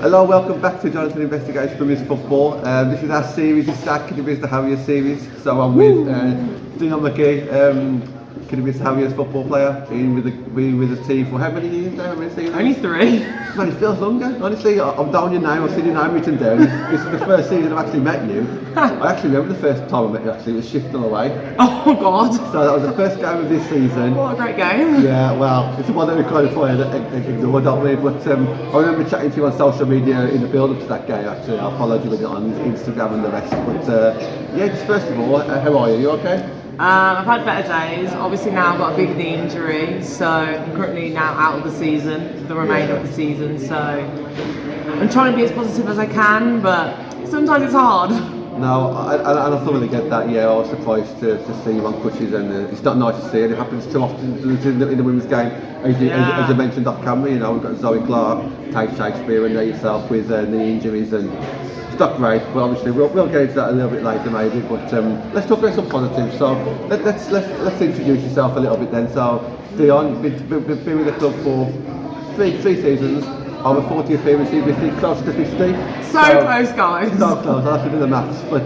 Hello, welcome back to Jonathan Investigates Women's Football. This is our series, this is our Kidderminster Harriers series. So I'm with Dionne MCKEE, Kidderminster Harriers football player, been with the team for how many years now? Only 3. Man, it feels longer. Honestly, I'm down your name, I've seen your name written down. This is the first season I've actually met you. I actually remember the first time I met you, actually, it was Shifting away. Oh God. So that was the first game of this season. What a great game. Yeah, well, it's the one that we kind of played, ignore, don't we? But I remember chatting to you on social media in the build-up to that game, actually. I followed you on Instagram and the rest. But yeah, just first of all, how are you? You okay? I've had better days. Obviously now I've got a big knee injury, so I'm currently now out of the season, the remainder of the season. So I'm trying to be as positive as I can, but sometimes it's hard. No, and I thoroughly get that. Yeah, I was surprised to see you on crutches, and it's not nice to see it. It happens too often in the women's game. As you mentioned off camera, you know, we've got Zoe Clark, Tate Shakespeare, and yourself with knee injuries, and it's not great. But obviously, we'll get into that a little bit later, maybe. But let's talk about some positives. So let's introduce yourself a little bit then. So Dionne, been with the club for three seasons. Over 40 appearances, you think close to 50. So close, guys. So close, I'll have to do the maths. But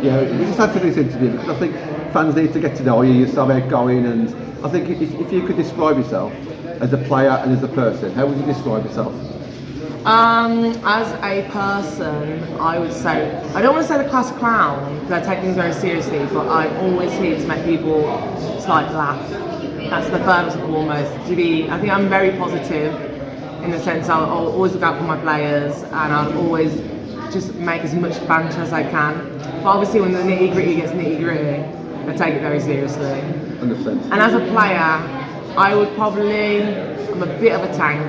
yeah, we just had to do this interview because I think fans need to get to know you, your sub outgoing, and I think if you could describe yourself as a player and as a person, how would you describe yourself? As a person, I would say, I don't want to say the class clown because I take things very seriously, but I'm always here to make people slightly laugh. That's the first and foremost. I think I'm very positive. In the sense, I'll always look out for my players, and I'll always just make as much banter as I can. But obviously, when the nitty gritty gets nitty gritty, I take it very seriously. 100%. And as a player, I'm a bit of a tank.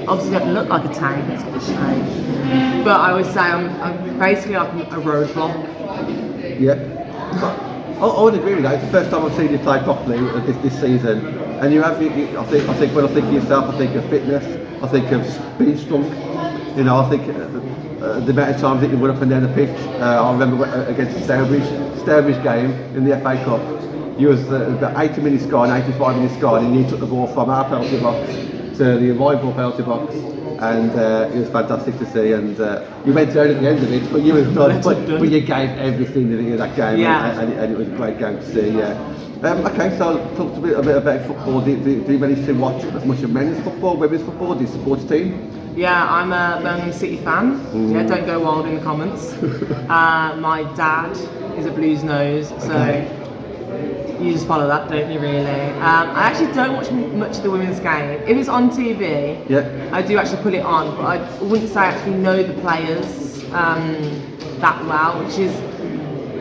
Obviously, I don't look like a tank, it's a shame. But I would say I'm basically like a roadblock. Yeah. I would agree with that. It's the first time I've seen you play properly this season, and you have. I think when I think of yourself, I think of fitness. I think of being strong. You know, I think the amount of times that you went up and down the pitch. I remember against Stourbridge game in the FA Cup. You was about 80 minutes gone, 85 minutes gone, and you took the ball from our penalty box to the rival penalty box, and it was fantastic to see. And you went down at the end of it, but you was done. But you gave everything in that game, yeah. and it was a great game to see. Yeah. Okay, so talk a bit about football. Do you manage to watch much of men's football, women's football? Do you support a team? Yeah, I'm a Birmingham City fan. Yeah, don't go wild in the comments. My dad is a Blues nose, so you just follow that, don't you? Really. I actually don't watch much of the women's game. If it's on TV, I do actually put it on, but I wouldn't say I actually know the players that well, which is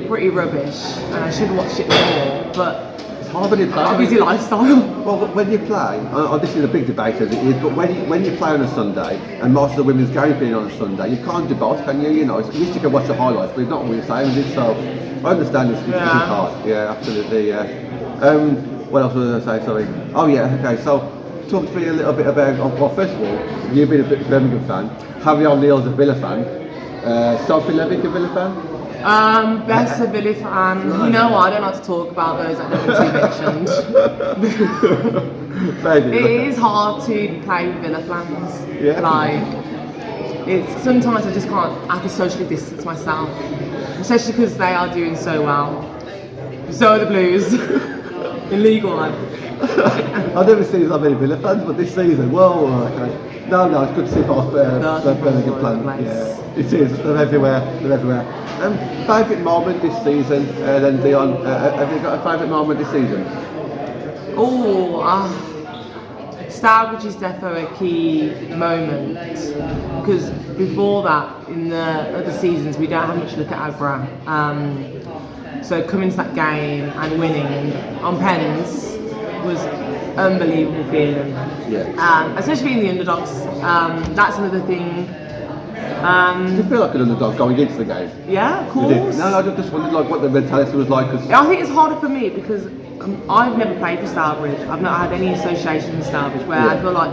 pretty rubbish, and I should watch it more, but it's hard when you play. Busy lifestyle. Well, when you play, this is a big debate as it is, but when you play on a Sunday, and most of the women's games being on a Sunday, you can't do both, can you? You know, at least you can watch the highlights, but it's not always the same, is it? So I understand it's hard. Yeah, absolutely. Yeah. What else was I going to say? Sorry. Oh yeah. Okay. So talk to me a little bit about. Well, first of all, you've been a Birmingham fan. Harry O'Neill's a Villa fan. Sophie Levick a Villa fan. Best a Villa fan. You know what? I don't like to talk about those that haven't mentioned. It is hard to play with Villa fans. Yeah. Like, it's sometimes I just can't. I have to socially distance myself, especially because they are doing so well. So are the Blues. Illegal. I've never seen that many Villa fans, but this season, whoa. Okay. No, it's good to see both Birmingham playing. Yeah, it is. They're everywhere. Favourite moment this season, then Dionne, have you got a favourite moment this season? Stourbridge is definitely a key moment, because before that, in the other seasons, we don't have much look at Agra. So coming to that game and winning on pens was unbelievable feeling. Yeah. Especially being the underdogs. That's another thing. Did you feel like an underdog going into the game? Yeah, of course. No, I just wondered like what the mentality was like. I think it's harder for me because I've never played for Stourbridge. I've not had any association with Stourbridge, where I feel like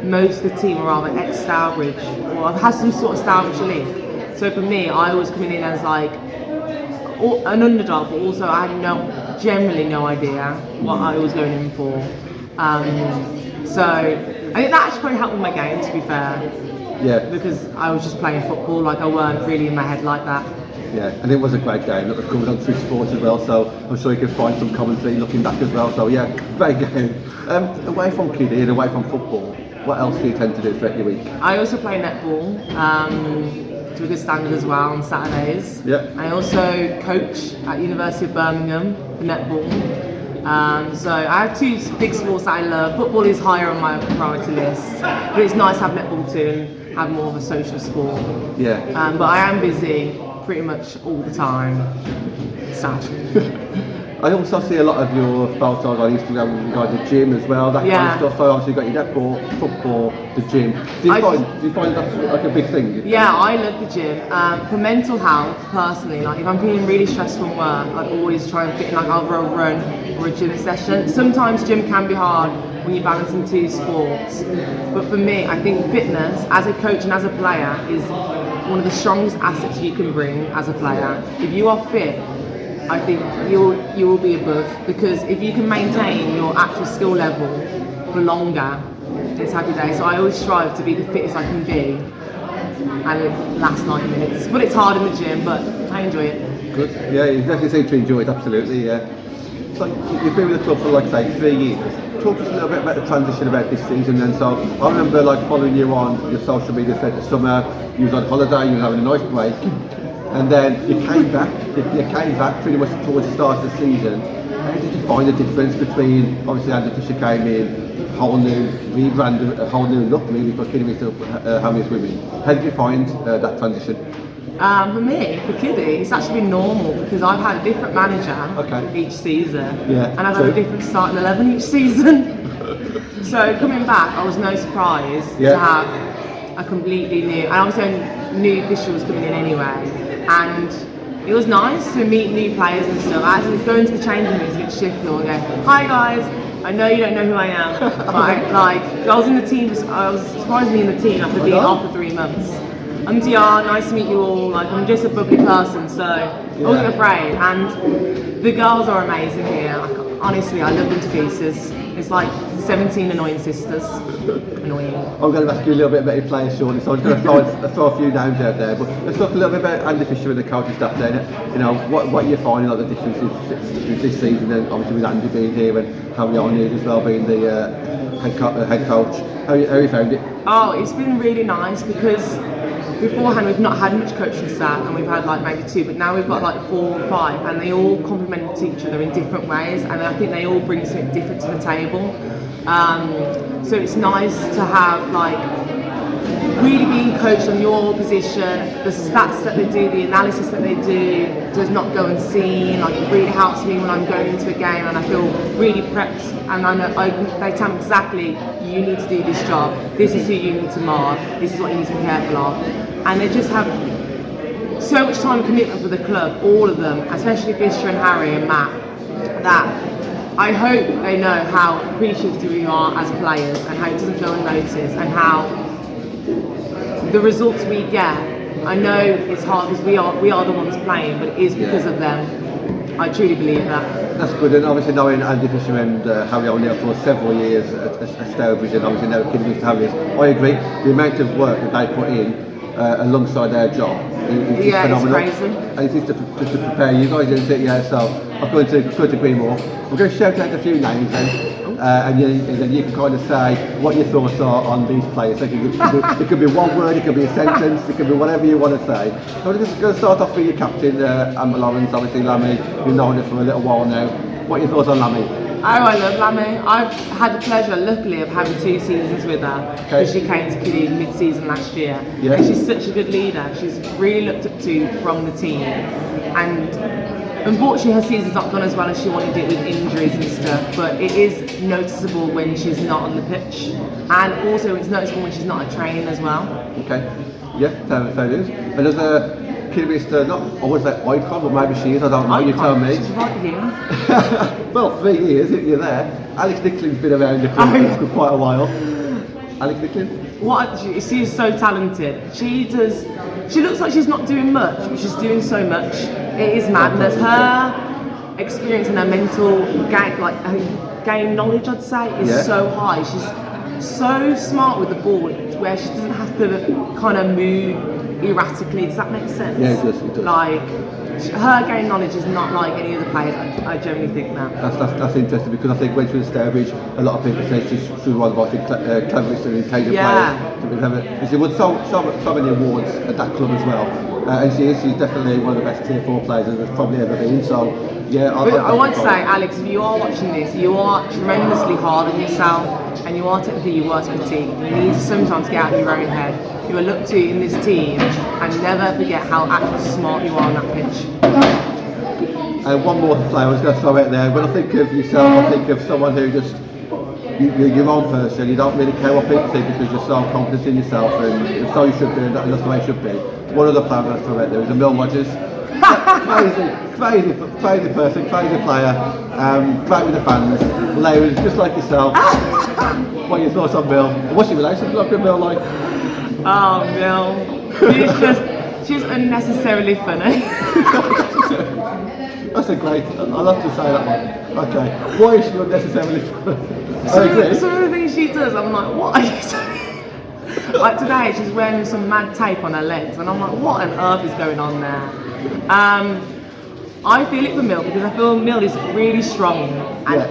most of the team are either ex-Stourbridge or I've had some sort of Stourbridge link. So for me, I was coming in as like an underdog, but also I had generally no idea what I was going in for. So I think that actually probably helped with my game, to be fair. Yeah. Because I was just playing football, like I weren't really in my head like that. Yeah, and it was a great game that was covered on Twitch Sports as well, so I'm sure you can find some commentary looking back as well. So yeah, great game. Away from Kiddy and away from football, what else do you tend to do throughout your week? I also play netball to a good standard as well on Saturdays. Yeah. I also coach at University of Birmingham for netball. So I have two big sports that I love. Football is higher on my priority list, but it's nice to have netball too and have more of a social sport. Yeah. But I am busy pretty much all the time. Sad. I also see a lot of your photos on Instagram regarding the gym as well, that kind Yeah. of stuff. So obviously you've got your netball, football, the gym. Do you find that's like a big thing? Yeah, I love the gym. For mental health, personally, like if I'm feeling really stressed from work, I'd always try and fit in like either a run or a gym session. Sometimes gym can be hard when you're balancing two sports. But for me, I think fitness, as a coach and as a player, is one of the strongest assets you can bring as a player. If you are fit, I think you will be above, because if you can maintain your actual skill level for longer, it's happy day. So I always strive to be the fittest I can be, and it lasts 90 minutes. But it's hard in the gym, but I enjoy it. Good. Yeah, you definitely seem to enjoy it, absolutely, yeah. So you've been with the club for like say 3 years. Talk to us a little bit about the transition about this season then. So I remember like following you on your social media throughout the summer, you was on holiday, you were having a nice break, and then you came back pretty much towards the start of the season. How did you find the difference between, obviously Andy Fisher came in, whole new rebrand, a whole new look really for Kidderminster Harriers women. How did you find that transition? For me, for Kiddy, it's actually been normal because I've had a different manager each season, and I've had a different starting 11 each season. So coming back, I was no surprise to have a completely new, and obviously new officials coming in anyway, and it was nice to meet new players and stuff. I had to go into the changing rooms against Sheffield and go, "Hi guys, I know you don't know who I am, but I was in the team. I was surprisingly in the team after being off for 3 months. I'm Dionne, nice to meet you all. Like I'm just a bubbly person, so I wasn't afraid. And the girls are amazing here. Honestly, I love them to pieces. It's like 17 annoying sisters. Annoying. I'm going to ask you a little bit about your players shortly, so I'm just going to throw a few names out there. But let's talk a little bit about Andy Fisher and the coaching staff there. You know, what you're finding like the differences this season, and obviously with Andy being here and Harry O'Neill as well being the head coach. How you found it? Oh, it's been really nice because beforehand we've not had much coaching staff, and we've had like maybe 2, but now we've got like 4 or 5, and they all complement each other in different ways, and I think they all bring something different to the table. So it's nice to have like really being coached on your position. The stats that they do, the analysis that they do does not go unseen. Like it really helps me when I'm going into a game and I feel really prepped, and I know they tell me exactly, you need to do this job, this is who you need to mark, this is what you need to be careful of. And they just have so much time and commitment for the club, all of them, especially Fisher and Harry and Matt, that I hope they know how appreciative we are as players and how it doesn't go unnoticed, and how the results we get, I know it's hard because we are the ones playing, but it is because of them. I truly believe that. That's good, and obviously knowing Andy Fisher and Harry O'Neill for several years at Stourbridge, and obviously now Kidderminster Harriers, I agree, the amount of work that they put in alongside their job is phenomenal. It's crazy. And it is to prepare you guys, isn't it? Yeah, so I couldn't agree more. We're going to shout out a few names then. And then you can kind of say what your thoughts are on these players. So it could be one word, it could be a sentence, it could be whatever you want to say. So we're just going to start off with your captain, Amber Lawrence, obviously Lammy. You've known her for a little while now. What are your thoughts on Lammy? Oh, I love Lammy. I've had the pleasure, luckily, of having 2 seasons with her, because she came to Kiddy mid-season last year. Yeah. And she's such a good leader. She's really looked up to from the team. And unfortunately, her season's not gone as well as she wanted it with injuries and stuff, but it is noticeable when she's not on the pitch. And also, it's noticeable when she's not at training as well. Okay. Yeah, fair news. Another Kidderminster, not always that icon, but maybe she is, I don't know, you tell me. She's right here. Well, 3 years, you're there. Alex Nicklin's been around the club for quite a while. Alex Nicklin? She is so talented. She looks like she's not doing much, but she's doing so much. It is madness. Her experience and her mental game, like her game knowledge, I'd say, is so high. She's so smart with the ball where she doesn't have to kind of move erratically. Does that make sense? Yeah, it does. It does. Like, her game knowledge is not like any other players. I generally think that. That's interesting because I think when she was at Stourbridge, a lot of people say she was one of the cleverest and intelligent players that we've ever. She won so many awards at that club as well, and she's definitely one of the best tier 4 players there's probably ever been. So yeah, I want to say, Alex, if you are watching this, you are tremendously hard on yourself, and you are technically your worst critique. You need to sometimes get out of your own head. You are looked to in this team, and never forget how actually smart you are on that pitch. And one more player I was going to throw out there. When I think of yourself, I think of someone who just you're your own person. You don't really care what people think because you're so confident in yourself, and so you should be, and that's the way it should be. One other player I'm going to throw out there is Emil Rogers. crazy person, crazy player. Great with the fans, loud, just like yourself. What are your thoughts on Mil? What's your relationship with Mil like? Oh, Mil. She's unnecessarily funny. That's a great. I'll have to say that one. Okay. Why is she unnecessarily funny? Some of the things she does, I'm like, what are you doing? Like today, she's wearing some mad tape on her legs, and I'm like, what on earth is going on there? I feel it for Mil because I feel Mil is really strong, and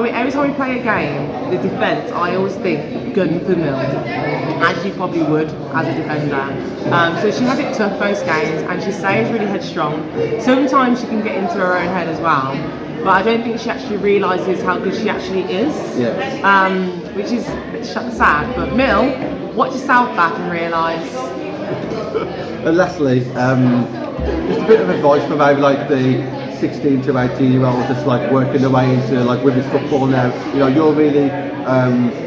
every time we play a game, the defence, I always think gun for Mil, as you probably would as a defender. So she has it tough most games, and she stays really headstrong. Sometimes she can get into her own head as well, but I don't think she actually realises how good she actually is. Which is a bit sad. But Mil, watch yourself back and realise. And lastly, just a bit of advice for maybe like the 16 to 18 year olds just like working their way into like women's football now. You know, you're really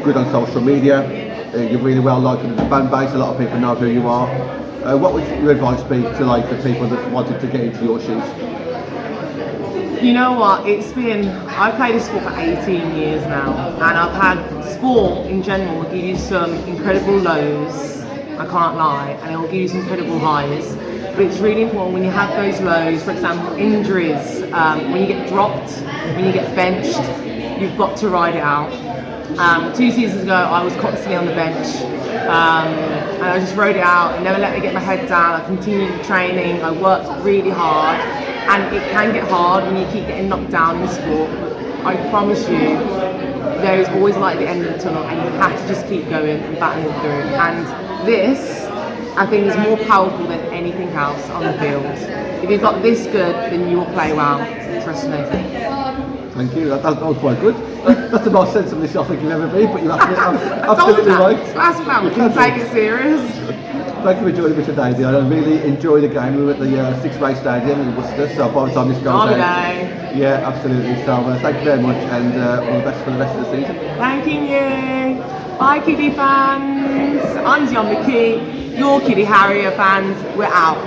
good on social media. You're really well liked in the fan base. A lot of people know who you are. What would your advice be to like the people that wanted to get into your shoes? You know what, I've played this sport for 18 years now, and I've had sport in general give you some incredible lows, I can't lie, and it will give you some incredible highs. But it's really important when you have those lows, for example, injuries, when you get dropped, when you get benched, you've got to ride it out. 2 seasons ago, I was constantly on the bench, and I just rode it out. I never let me get my head down. I continued the training. I worked really hard, and it can get hard when you keep getting knocked down in sport. But I promise you, there is always light at the end of the tunnel, and you have to just keep going and battling through. And this, I think, is more powerful than anything else on the field. If you've got this good, then you will play well. Trust me. Thank you. That was quite good. That's the most sensible I think you've ever been, but you're absolutely right. That's fun. We can take it serious. Thank you for joining me today, Dionne. I really enjoyed the game. We were at the Six-Way Stadium in Worcester, so by the time this goes out. Yeah, absolutely. So thank you very much, and all the best for the rest of the season. Thanking you. Bye, Kiddy fans. I'm Dionne MCKEE. Your Kiddy Harrier fans. We're out.